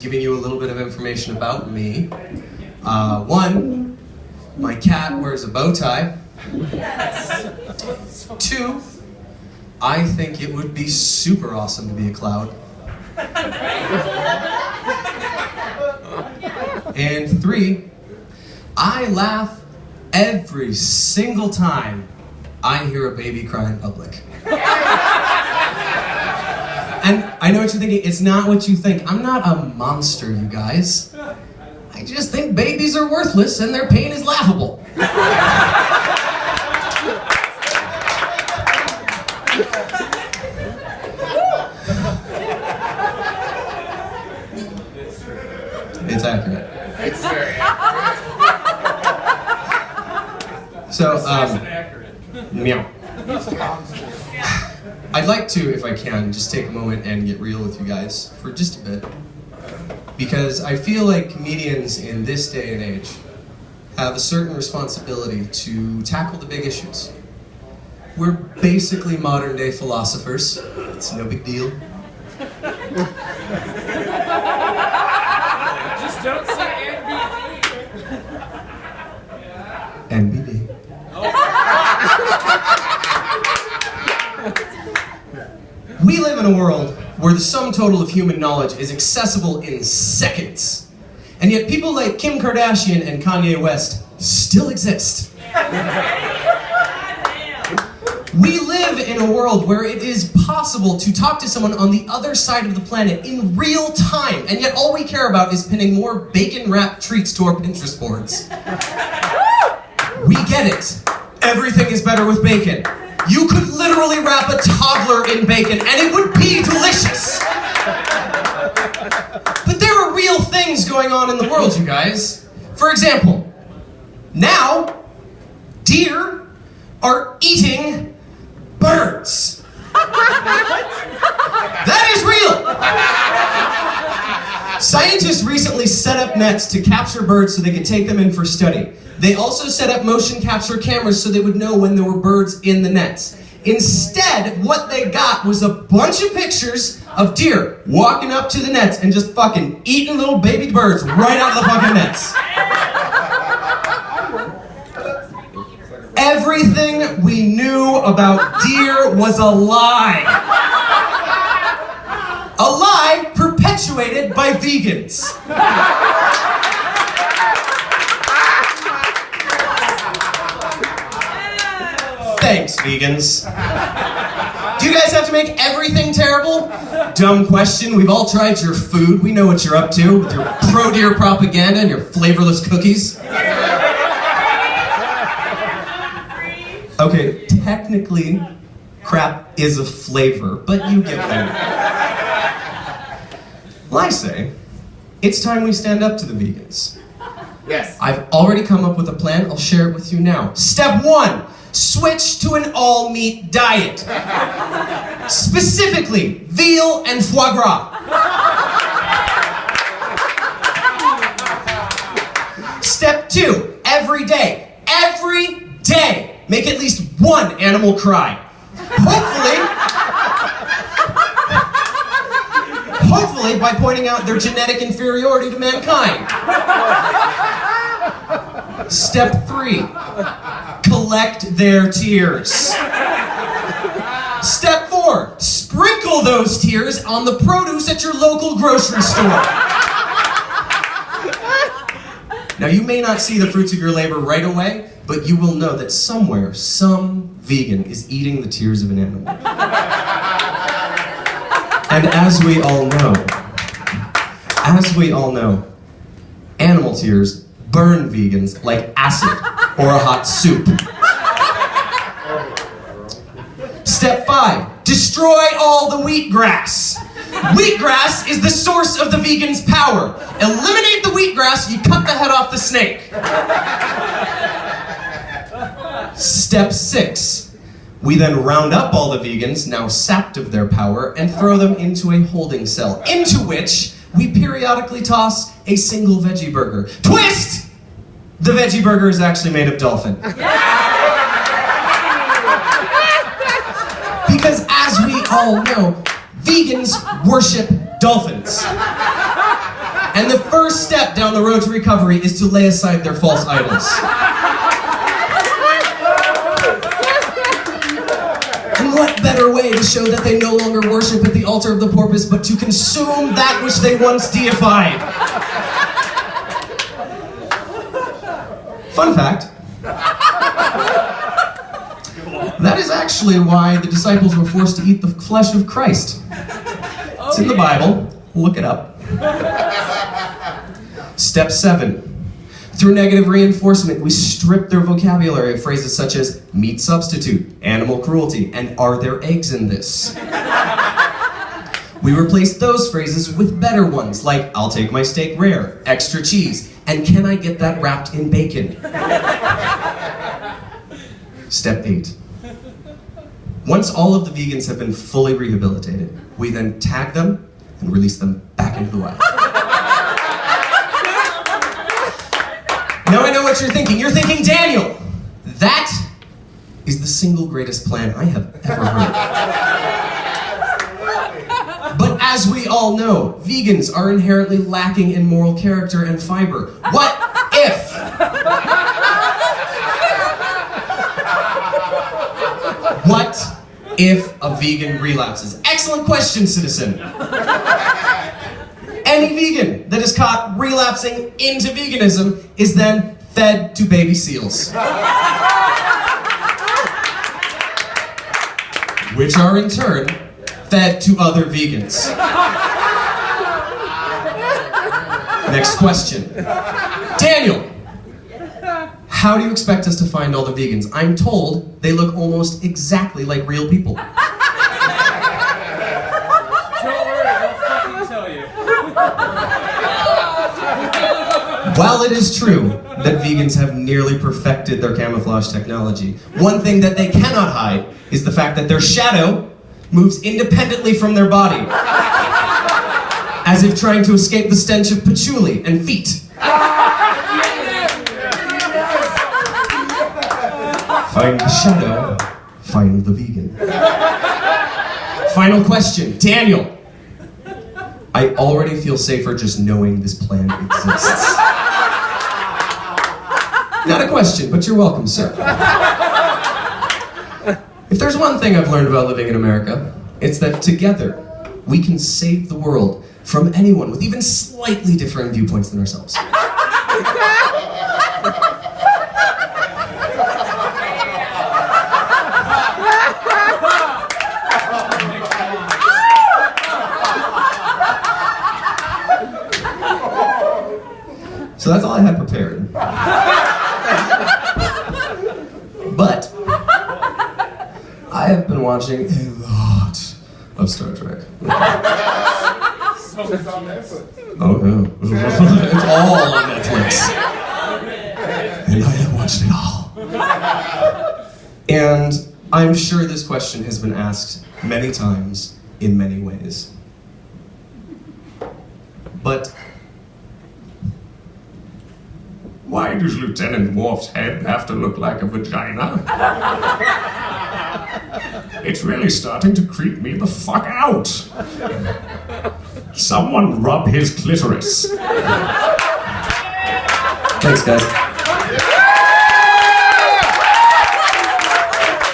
Giving you a little bit of information about me. One, my cat wears a bow tie. Two, I think it would be super awesome to be a cloud. And three, I laugh every single time I hear a baby cry in public. And I know what you're thinking, it's not what you think. I'm not a monster, you guys. I just think babies are worthless and their pain is laughable. It's accurate. It's very accurate. So, meow. I'd like to, if I can, just take a moment and get real with you guys for just a bit. Because I feel like comedians in this day and age have a certain responsibility to tackle the big issues. We're basically modern day philosophers. It's no big deal. Just don't say NBD. NBD. We live in a world where the sum total of human knowledge is accessible in seconds. And yet people like Kim Kardashian and Kanye West still exist. We live in a world where it is possible to talk to someone on the other side of the planet in real time, and yet all we care about is pinning more bacon-wrapped treats to our Pinterest boards. We get it. Everything is better with bacon. You could literally wrap a toddler in bacon and it would be delicious. But there are real things going on in the world, you guys. For example, now deer are eating birds. That is real. Scientists recently set up nets to capture birds so they could take them in for study. They also set up motion capture cameras so they would know when there were birds in the nets. Instead, what they got was a bunch of pictures of deer walking up to the nets and just fucking eating little baby birds right out of the fucking nets. Everything we knew about deer was a lie. A lie perpetuated by vegans. Thanks, vegans. Do you guys have to make everything terrible? Dumb question. We've all tried your food. We know what you're up to with your pro-deer propaganda and your flavorless cookies. Okay, technically, crap is a flavor, but you get that. Well, I say, it's time we stand up to the vegans. Yes. I've already come up with a plan. I'll share it with you now. Step 1. Switch to an all-meat diet. Specifically, veal and foie gras. Step 2, every day, make at least one animal cry. Hopefully by pointing out their genetic inferiority to mankind. Step 3, collect their tears. Step 4, sprinkle those tears on the produce at your local grocery store. Now, you may not see the fruits of your labor right away, but you will know that somewhere, some vegan is eating the tears of an animal. And as we all know, animal tears burn vegans like acid or a hot soup. Step 5, destroy all the wheatgrass. Wheatgrass is the source of the vegan's power. Eliminate the wheatgrass, you cut the head off the snake. Step 6, we then round up all the vegans, now sapped of their power, and throw them into a holding cell, into which we periodically toss a single veggie burger. Twist! The veggie burger is actually made of dolphin. Because as we all know, vegans worship dolphins. And the first step down the road to recovery is to lay aside their false idols. And what better way to show that they no longer worship at the altar of the porpoise, but to consume that which they once deified? Fun fact. That is actually why the disciples were forced to eat the flesh of Christ. It's in the Bible. Look it up. Step 7. Through negative reinforcement, we strip their vocabulary of phrases such as meat substitute, animal cruelty, and are there eggs in this? We replace those phrases with better ones like I'll take my steak rare, extra cheese, and can I get that wrapped in bacon? Step 8. Once all of the vegans have been fully rehabilitated, we then tag them and release them back into the wild. Now I know what you're thinking. You're thinking, Daniel, that is the single greatest plan I have ever heard. But as we all know, vegans are inherently lacking in moral character and fiber. What if? What if a vegan relapses? Excellent question, citizen. Any vegan that is caught relapsing into veganism is then fed to baby seals, which are in turn fed to other vegans. Next question. Daniel, how do you expect us to find all the vegans? I'm told they look almost exactly like real people. Don't worry, I'll fucking tell you. While it is true that vegans have nearly perfected their camouflage technology, one thing that they cannot hide is the fact that their shadow moves independently from their body, as if trying to escape the stench of patchouli and feet. Find the shadow, find the vegan. Final question, Daniel. I already feel safer just knowing this plan exists. Not a question, but you're welcome, sir. If there's one thing I've learned about living in America, it's that together we can save the world from anyone with even slightly differing viewpoints than ourselves. So that's all I had prepared. But I have been watching a lot of Star Trek. So it's on Netflix. Oh yeah. It's all on Netflix. And I have watched it all. And I'm sure this question has been asked many times in many ways. But why does Lieutenant Worf's head have to look like a vagina? It's really starting to creep me the fuck out. Someone rub his clitoris. Thanks, guys.